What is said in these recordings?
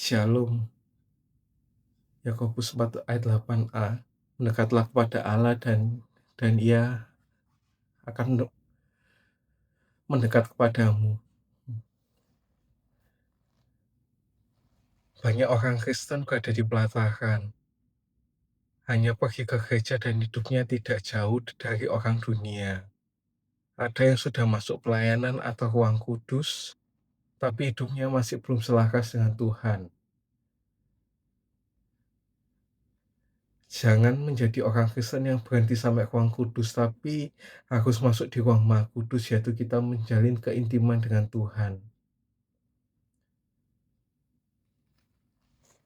Shalom, Yakobus 4 ayat 8a. Mendekatlah kepada Allah dan Ia akan mendekat kepadamu. Banyak orang Kristen berada di pelataran, hanya pergi ke gereja dan hidupnya tidak jauh dari orang dunia. Ada yang sudah masuk pelayanan atau ruang kudus, tapi hidupnya masih belum selaras dengan Tuhan. Jangan menjadi orang Kristen yang berhenti sampai ruang kudus, tapi harus masuk di ruang maha kudus, yaitu kita menjalin keintiman dengan Tuhan.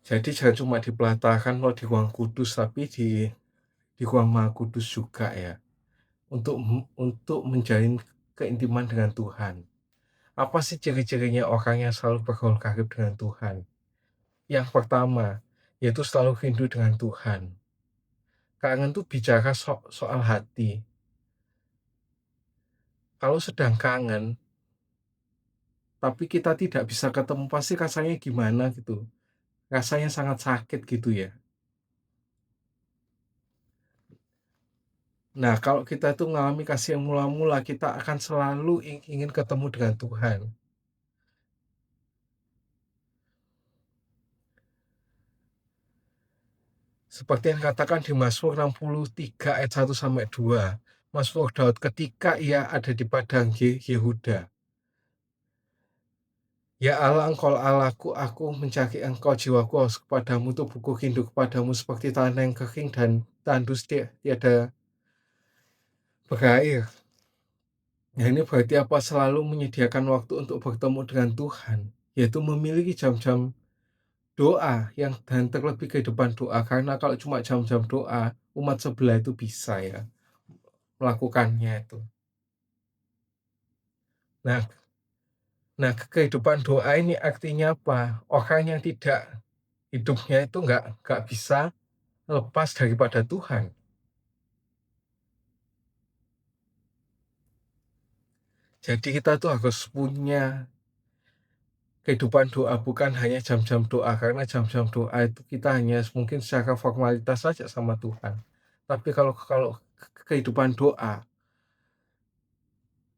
Jadi jangan cuma di pelataran loh, di ruang kudus, tapi di ruang maha kudus juga ya. Untuk menjalin keintiman dengan Tuhan. Apa sih ciri-cirinya orang yang selalu bergaul karib dengan Tuhan? Yang pertama, yaitu selalu rindu dengan Tuhan. Kangen tuh bicara soal hati. Kalau sedang kangen, tapi kita tidak bisa ketemu, pasti rasanya gimana gitu. Rasanya sangat sakit gitu ya. Nah, kalau kita tuh mengalami kasih yang mula-mula, kita akan selalu ingin ketemu dengan Tuhan. Seperti yang dikatakan di Mazmur 63 ayat 1-2. Mazmur Daud ketika ia ada di padang Yehuda. Ya Allah, Engkau Allahku, aku mencari Engkau, jiwaku haus kepadamu, tubuhku rindu kepadamu seperti tanah yang kering dan tandus tiada berair. Nah, ini berarti apa? Selalu menyediakan waktu untuk bertemu dengan Tuhan, yaitu memiliki jam-jam doa dan terlebih kehidupan doa. Karena kalau cuma jam-jam doa, umat sebelah itu bisa ya melakukannya itu. Nah, kehidupan doa ini artinya apa? Orang yang tidak hidupnya itu nggak bisa lepas daripada Tuhan. Jadi kita tuh harus punya kehidupan doa, bukan hanya jam-jam doa, karena jam-jam doa itu kita hanya mungkin secara formalitas saja sama Tuhan. Tapi kalau kehidupan doa,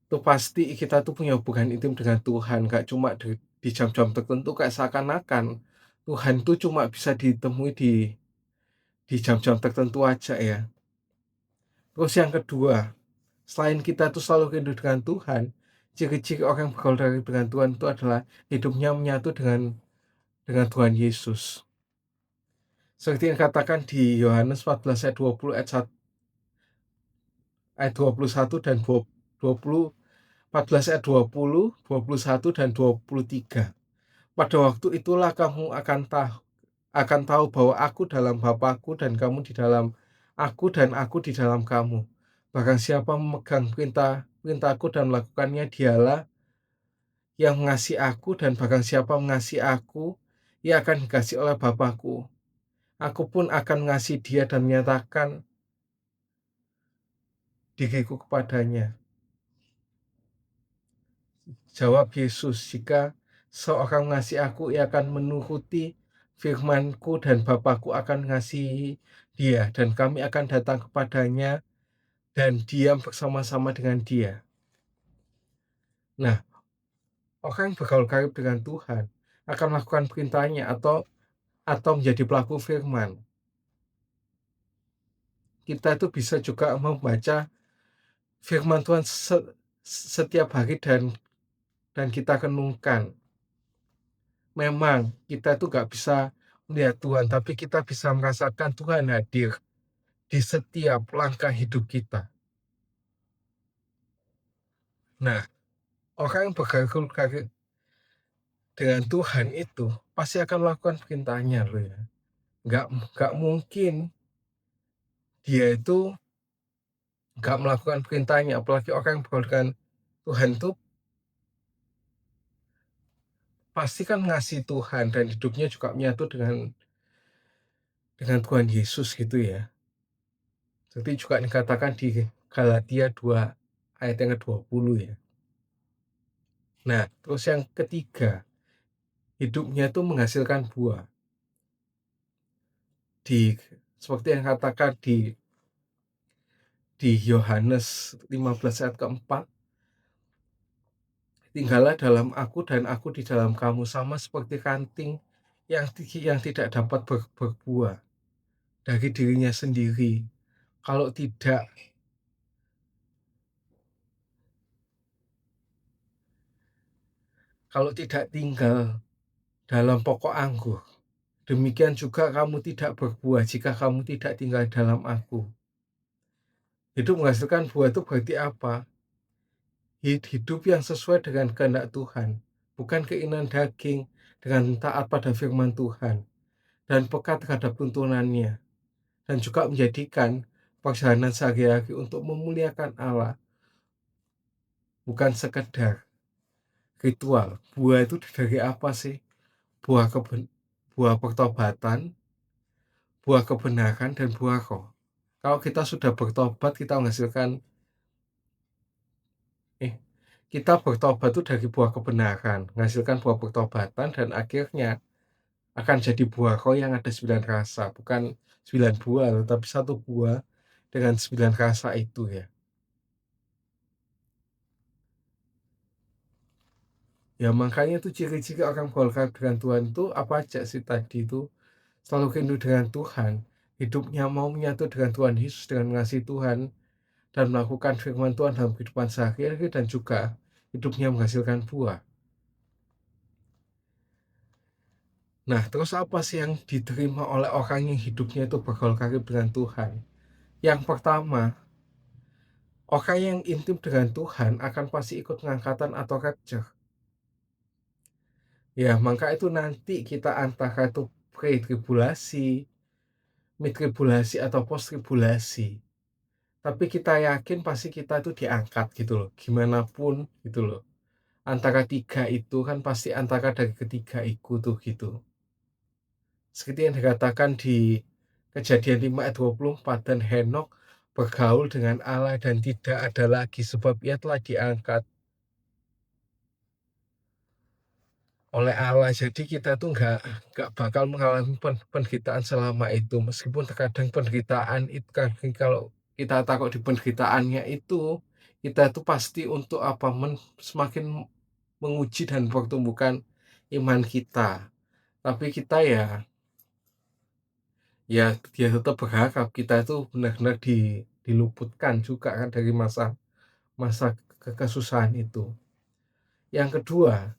itu pasti kita tuh punya hubungan intim dengan Tuhan, gak cuma di jam-jam tertentu, kayak seakan-akan Tuhan tuh cuma bisa ditemui di jam-jam tertentu aja ya. Terus yang kedua, selain kita tuh selalu rindu dengan Tuhan, ciri-ciri orang yang bergaul dengan Tuhan itu adalah hidupnya menyatu dengan Tuhan Yesus. Seperti yang dikatakan di Yohanes 14 ayat 20 ayat 21 dan 20 14 ayat 20, 21 dan 23. Pada waktu itulah kamu akan tahu bahwa aku dalam Bapa-Ku dan kamu di dalam aku dan aku di dalam kamu. Barang siapa memegang perintah-perintahku dan melakukannya, dialah yang mengasihi aku, dan barang siapa mengasihi aku, ia akan dikasihi oleh Bapa-Ku. Aku pun akan mengasihi dia dan menyatakan diriku kepadanya. Jawab Yesus, jika seorang mengasihi aku, ia akan menuruti firman-Ku, dan Bapa-Ku akan mengasihi dia, dan kami akan datang kepadanya dan diam bersama-sama dengan dia. Nah, orang yang bergaul karib dengan Tuhan akan melakukan perintahnya atau menjadi pelaku firman. Kita itu bisa juga membaca firman Tuhan setiap hari dan kita renungkan. Memang kita itu nggak bisa melihat Tuhan, tapi kita bisa merasakan Tuhan hadir di setiap langkah hidup kita. Nah, orang yang bergaul karib dengan Tuhan itu pasti akan melakukan perintahnya loh ya. Nggak mungkin dia itu nggak melakukan perintahnya, apalagi orang yang bergaul dengan Tuhan itu pasti kan ngasih Tuhan dan hidupnya juga menyatu dengan Tuhan Yesus gitu ya. Jadi juga dikatakan di Galatia 2 ayat yang ke-20 ya. Nah, terus yang ketiga, hidupnya itu menghasilkan buah. Seperti yang katakan di Yohanes 15 ayat keempat, tinggallah dalam aku dan aku di dalam kamu, sama seperti kanting yang tidak dapat berbuah dari dirinya sendiri. Kalau tidak kalau tidak tinggal dalam pokok anggur, demikian juga kamu tidak berbuah jika kamu tidak tinggal dalam aku. Hidup menghasilkan buah itu berarti apa? Hidup yang sesuai dengan kehendak Tuhan, bukan keinginan daging, dengan taat pada firman Tuhan dan peka terhadap tuntunannya, dan juga menjadikan perjalanan sehari-hari untuk memuliakan Allah, bukan sekedar ritual. Buah itu dari apa sih? Buah buah pertobatan, buah kebenaran, dan buah roh. Kalau kita sudah bertobat, eh, kita bertobat itu dari buah kebenaran, menghasilkan buah pertobatan, dan akhirnya akan jadi buah roh yang ada 9 rasa, bukan 9 buah, tetapi satu buah dengan 9 rasa itu ya. Ya makanya itu ciri-ciri orang berolahraga dengan Tuhan itu apa aja sih tadi itu? Selalu rindu dengan Tuhan, hidupnya mau menyatu dengan Tuhan Yesus, dengan mengasihi Tuhan, dan melakukan firman Tuhan dalam kehidupan sehari-hari, dan juga hidupnya menghasilkan buah. Nah, terus apa sih yang diterima oleh orang yang hidupnya itu bergaul karib dengan Tuhan? Yang pertama, orang yang intim dengan Tuhan akan pasti ikut pengangkatan atau rapture. Ya, maka itu nanti kita antara itu pre-tribulasi, mid-tribulasi, atau post-tribulasi. Tapi kita yakin pasti kita itu diangkat gitu loh, gimana pun gitu loh. Antara tiga itu kan pasti antara dari ketiga itu tuh gitu. Seperti yang dikatakan di Kejadian 5 ayat 24, dan Henokh bergaul dengan Allah dan tidak ada lagi sebab ia telah diangkat oleh Allah. Jadi kita tuh nggak bakal mengalami penderitaan selama itu, meskipun terkadang penderitaan itu kan, kalau kita takut di penderitaannya itu, kita tuh pasti untuk apa, semakin menguji dan pertumbuhkan iman kita. Tapi kita ya dia tetap berharap kita itu benar-benar diluputkan juga kan dari masa masa kesusahan itu. Yang kedua,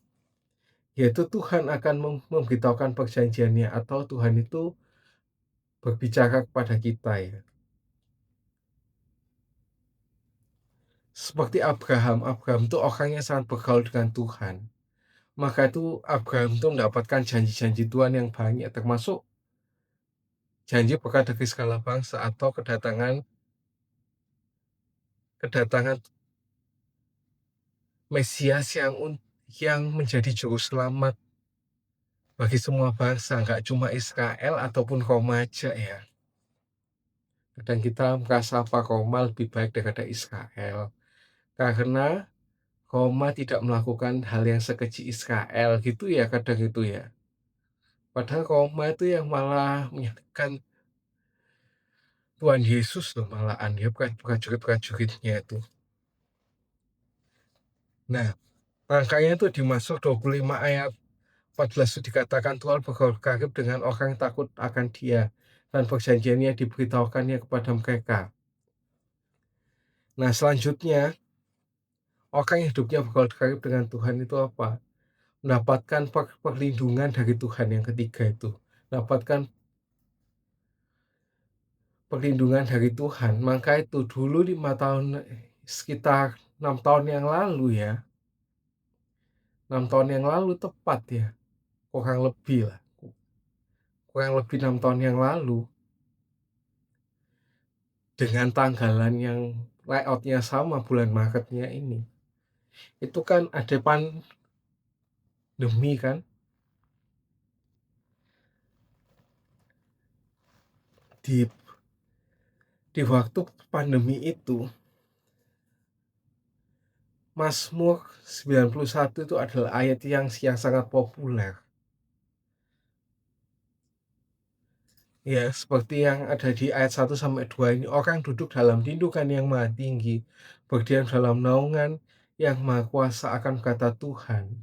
yaitu Tuhan akan memberitahukan perjanjiannya, atau Tuhan itu berbicara kepada kita ya. Seperti Abraham, Abraham itu orangnya sangat bergaul dengan Tuhan. Maka itu Abraham itu mendapatkan janji-janji Tuhan yang banyak, termasuk janji berkat dari segala bangsa, atau kedatangan Mesias yang menjadi juru selamat bagi semua bangsa, nggak cuma Israel ataupun Roma aja ya. Kadang kita merasa apa, Roma lebih baik daripada Israel, karena Roma tidak melakukan hal yang sekeji Israel gitu ya, kadang itu ya. Padahal Roma itu yang malah menyatakan Tuhan Yesus loh, malahan ya, prajurit-prajuritnya itu. Nah, makanya itu di Mazmur 25 ayat 14 itu dikatakan Tuhan bergaul karib dengan orang yang takut akan Dia, dan perjanjiannya diberitahukannya kepada mereka. Nah, selanjutnya, orang yang hidupnya bergaul karib dengan Tuhan itu apa? Mendapatkan perlindungan dari Tuhan. Yang ketiga itu, mendapatkan perlindungan dari Tuhan. Maka itu dulu 5 tahun, sekitar 6 tahun yang lalu ya, 6 tahun yang lalu tepat ya, kurang lebih lah, kurang lebih 6 tahun yang lalu, dengan tanggalan yang layoutnya sama, bulan Maretnya ini, itu kan ada pandemi kan. Di waktu pandemi itu, Mazmur 91 itu adalah ayat yang sangat populer. Ya, seperti yang ada di ayat 1 sampai 2 ini, orang duduk dalam lindungan yang Maha Tinggi, berdiam dalam naungan yang Maha Kuasa akan berkata, Tuhan,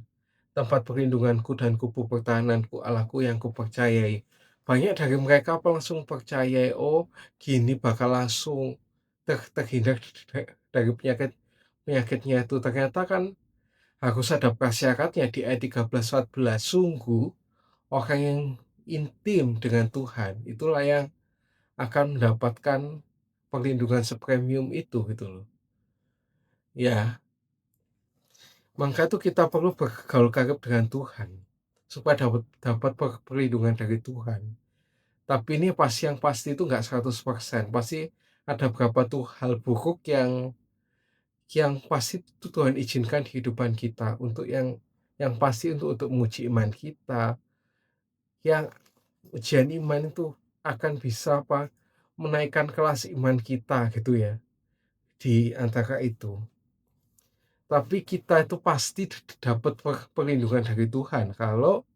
tempat perlindunganku dan kubu pertahananku, Allahku yang kupercayai. Banyak dari mereka langsung percaya, oh gini bakal langsung terhindar dari penyakitnya itu. Ternyata kan harus ada prasyaratnya di ayat 13-14. Sungguh orang yang intim dengan Tuhan itulah yang akan mendapatkan perlindungan sepremium itu gitu loh. Ya, maka itu kita perlu bergaul karib dengan Tuhan supaya dapat dapat perlindungan dari Tuhan. Tapi ini yang pasti itu nggak 100%. Pasti ada beberapa tuh hal buruk yang pasti itu Tuhan izinkan di kehidupan kita untuk yang pasti untuk menguji iman kita. Yang ujian iman itu akan bisa menaikkan kelas iman kita gitu ya, di antara itu. Tapi kita itu pasti dapat perlindungan dari Tuhan kalau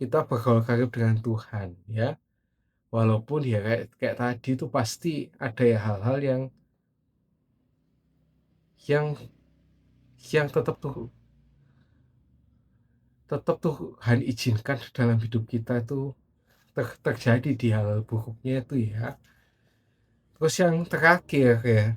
kita bergaul karib dengan Tuhan ya. Walaupun ya kayak kayak tadi itu pasti ada ya hal-hal yang yang tetap Tuhan izinkan dalam hidup kita itu terjadi di hal buruknya itu ya. Terus yang terakhir ya,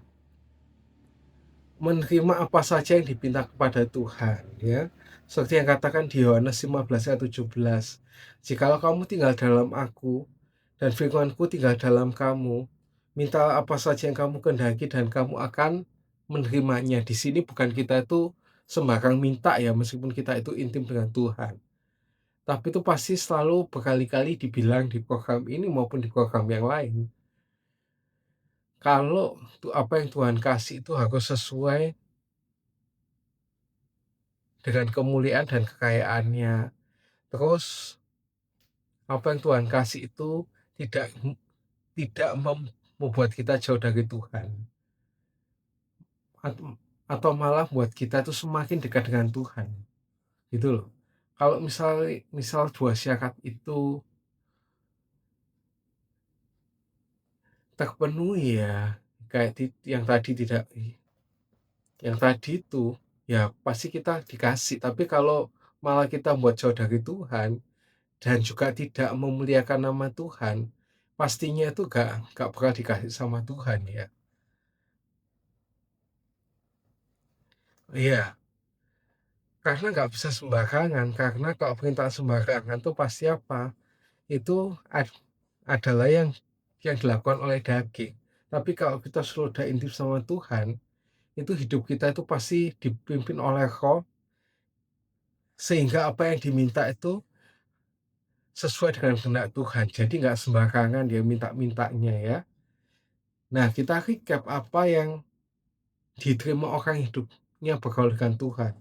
menerima apa saja yang dipinta kepada Tuhan ya. Seperti yang katakan di Yohanes 15 ayat 17. Jikalau kamu tinggal dalam aku dan firman-Ku tinggal dalam kamu, minta apa saja yang kamu kehendaki dan kamu akan menerimanya. Di sini bukan kita itu sembarang minta ya, meskipun kita itu intim dengan Tuhan. Tapi itu pasti selalu berkali-kali dibilang di program ini maupun di program yang lain. Kalau apa yang Tuhan kasih itu harus sesuai dengan kemuliaan dan kekayaannya. Terus apa yang Tuhan kasih itu tidak tidak membuat kita jauh dari Tuhan. Atau malah buat kita itu semakin dekat dengan Tuhan. Gitu loh. Kalau misal dua syarat itu terpenuhi ya, kayak yang tadi tidak, yang tadi itu ya pasti kita dikasih. Tapi kalau malah kita buat jauh dari Tuhan dan juga tidak memuliakan nama Tuhan, pastinya itu gak bakal dikasih sama Tuhan ya. Iya, karena nggak bisa sembarangan, karena kalau perintah sembarangan tuh pasti apa, itu adalah yang dilakukan oleh daging. Tapi kalau kita sudah intip sama Tuhan, itu hidup kita itu pasti dipimpin oleh Roh, sehingga apa yang diminta itu sesuai dengan kehendak Tuhan. Jadi nggak sembarangan dia minta-mintanya ya. Nah, kita recap apa yang diterima orang hidupnya bergaul dengan Tuhan.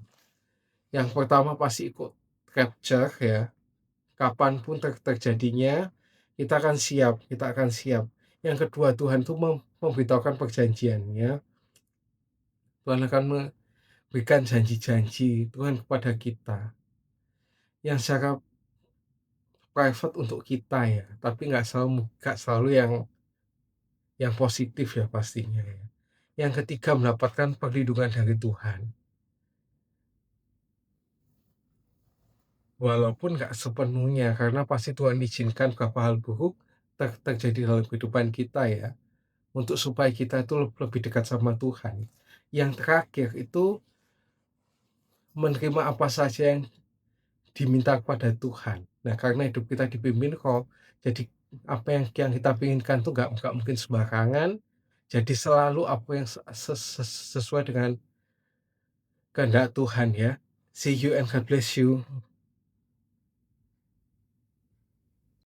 Yang pertama pasti ikut capture ya, kapanpun terjadinya, kita akan siap. Yang kedua, Tuhan itu memberitahukan perjanjiannya, Tuhan akan memberikan janji-janji Tuhan kepada kita, yang secara private untuk kita ya, tapi nggak selalu yang positif ya pastinya ya. Yang ketiga, mendapatkan perlindungan dari Tuhan. Walaupun nggak sepenuhnya, karena pasti Tuhan izinkan beberapa hal buruk terjadi dalam kehidupan kita ya, untuk supaya kita itu lebih dekat sama Tuhan. Yang terakhir itu menerima apa saja yang diminta kepada Tuhan. Nah, karena hidup kita dipimpin kok, jadi apa yang kita inginkan tuh nggak mungkin sembarangan. Jadi selalu apa yang sesuai dengan kehendak Tuhan ya. See you and God bless you.